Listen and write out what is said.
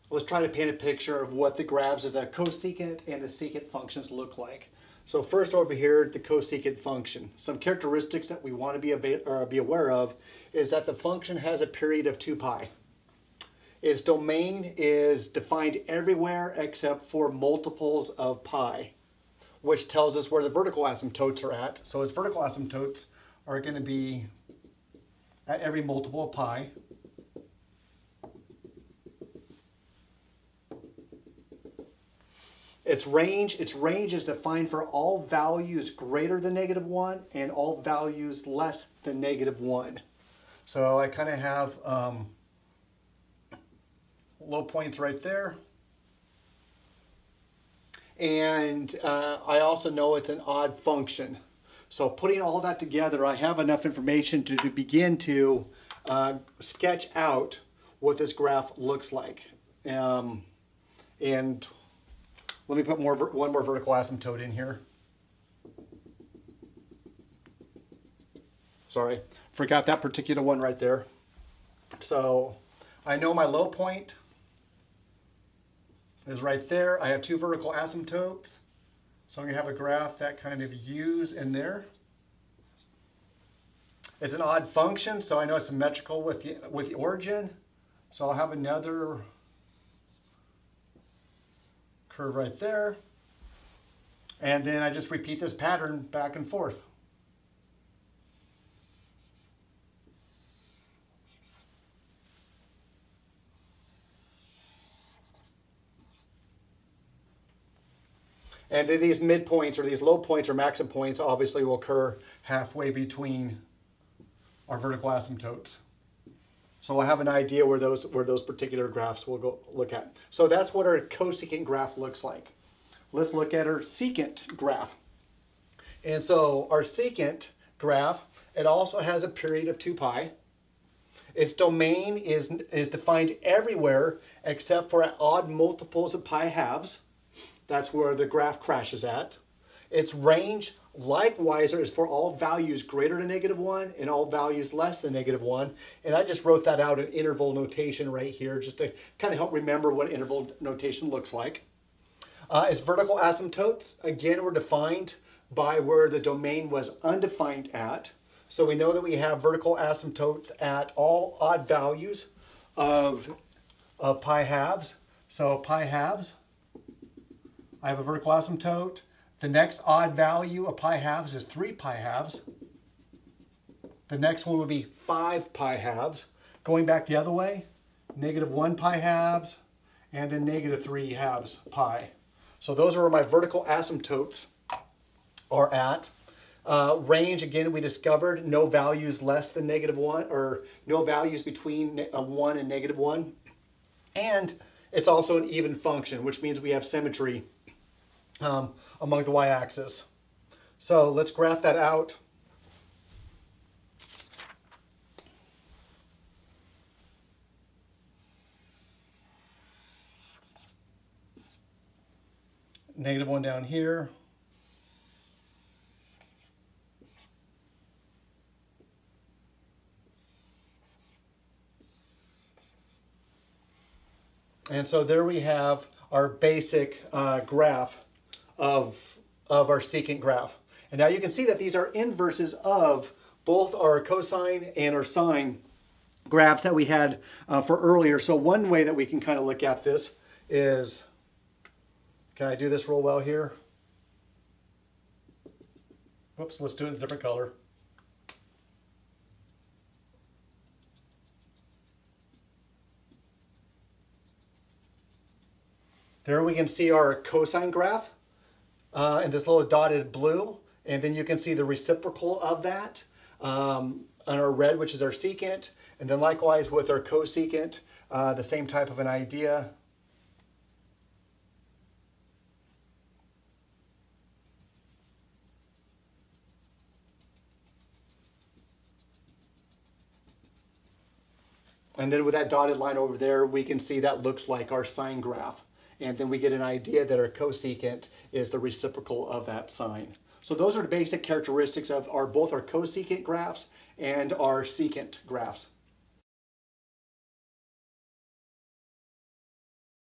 let's try to paint a picture of what the graphs of the cosecant and the secant functions look like. So first over here, the cosecant function. Some characteristics that we want to be aware of is that the function has a period of 2 pi. Its domain is defined everywhere except for multiples of pi, which tells us where the vertical asymptotes are at. So its vertical asymptotes are going to be at every multiple of pi. Its range is defined for all values greater than -1 and all values less than -1. So I kind of have low points right there. And I also know it's an odd function. So putting all that together, I have enough information to begin to sketch out what this graph looks like. And let me put one more vertical asymptote in here. Sorry, forgot that particular one right there. So I know my low point is right there. I have 2 vertical asymptotes. So I'm going to have a graph that kind of U's in there. It's an odd function, so I know it's symmetrical with the origin. So I'll have another curve right there. And then I just repeat this pattern back and forth. And then these midpoints or these low points or maximum points obviously will occur halfway between our vertical asymptotes. So we'll have an idea where those particular graphs will go look at. So that's what our cosecant graph looks like. Let's look at our secant graph. And so our secant graph, it also has a period of 2 pi. Its domain is defined everywhere except for at odd multiples of pi halves. That's where the graph crashes at. Its range, likewise, is for all values greater than -1 and all values less than -1. And I just wrote that out in interval notation right here just to kind of help remember what interval notation looks like. Its vertical asymptotes, again, were defined by where the domain was undefined at. So we know that we have vertical asymptotes at all odd values of pi halves. So pi halves, I have a vertical asymptote. The next odd value of pi halves is 3 pi halves. The next one would be 5 pi halves. Going back the other way, -1 pi halves, and then -3 halves pi. So those are where my vertical asymptotes are at. Range, again, we discovered no values less than -1, or no values between 1 and -1. And it's also an even function, which means we have symmetry among the y-axis. So let's graph that out. -1 down here. And so there we have our basic graph of our secant graph. And now you can see that these are inverses of both our cosine and our sine graphs that we had for earlier. So one way that we can kind of look at this is, can I do this real well here? Whoops, let's do it in a different color. There we can see our cosine graph in this little dotted blue, and then you can see the reciprocal of that on our red, which is our secant, and then likewise with our cosecant, the same type of an idea. And then with that dotted line over there, we can see that looks like our sine graph. And then we get an idea that our cosecant is the reciprocal of that sine. So those are the basic characteristics of both our cosecant graphs and our secant graphs.